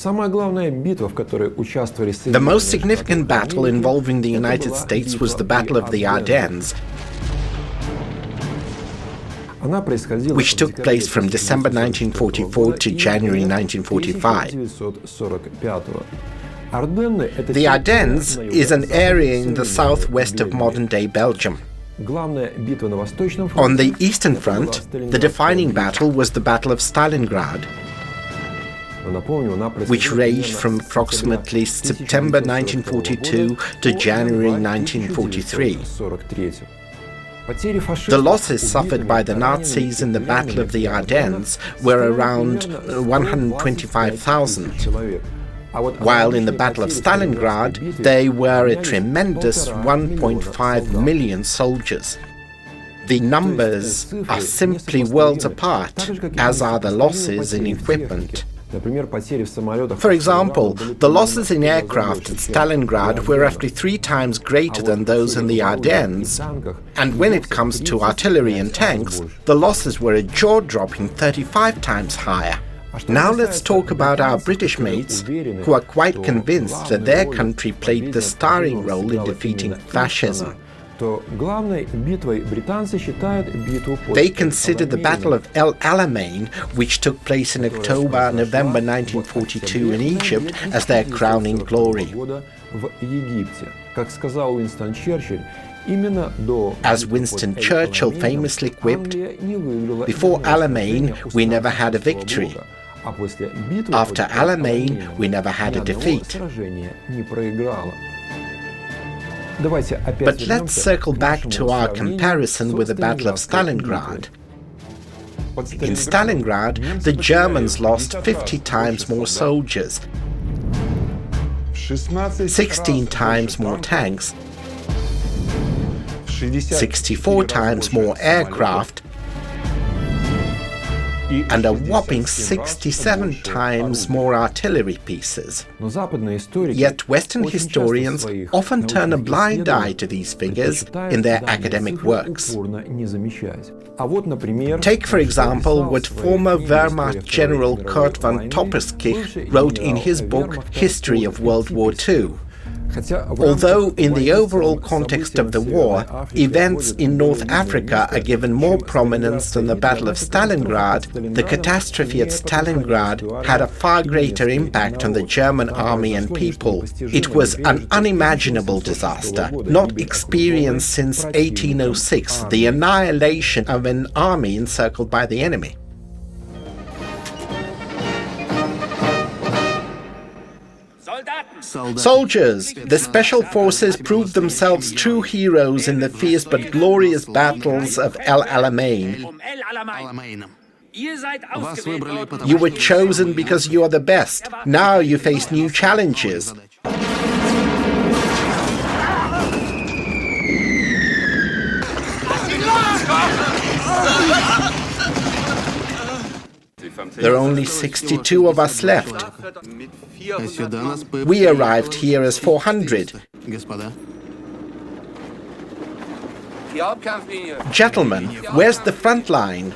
The most significant battle involving the United States was the Battle of the Ardennes, which took place from December 1944 to January 1945. The Ardennes is an area in the southwest of modern-day Belgium. On the Eastern Front, the defining battle was the Battle of Stalingrad, which raged from approximately September 1942 to January 1943. The losses suffered by the Nazis in the Battle of the Ardennes were around 125,000, while in the Battle of Stalingrad they were a tremendous 1.5 million soldiers. The numbers are simply worlds apart, as are the losses in equipment. For example, the losses in aircraft at Stalingrad were roughly 3 times greater than those in the Ardennes, and when it comes to artillery and tanks, the losses were a jaw-dropping 35 times higher. Now let's talk about our British mates, who are quite convinced that their country played the starring role in defeating fascism. They consider the Battle of El Alamein, which took place in October-November 1942 in Egypt, as their crowning glory. As Winston Churchill famously quipped, "Before Alamein, we never had a victory. After Alamein, we never had a defeat." But let's circle back to our comparison with the Battle of Stalingrad. In Stalingrad, the Germans lost 50 times more soldiers, 16 times more tanks, 64 times more aircraft, and a whopping 67 times more artillery pieces. Yet Western historians often turn a blind eye to these figures in their academic works. Take, for example, what former Wehrmacht General Kurt von Topperskich wrote in his book History of World War II. Although in the overall context of the war, events in North Africa are given more prominence than the Battle of Stalingrad, the catastrophe at Stalingrad had a far greater impact on the German army and people. It was an unimaginable disaster, not experienced since 1806, the annihilation of an army encircled by the enemy. Soldiers, the special forces proved themselves true heroes in the fierce but glorious battles of El Alamein. You were chosen because you are the best. Now you face new challenges. There are only 62 of us left. We arrived here as 400. Gentlemen, where's the front line?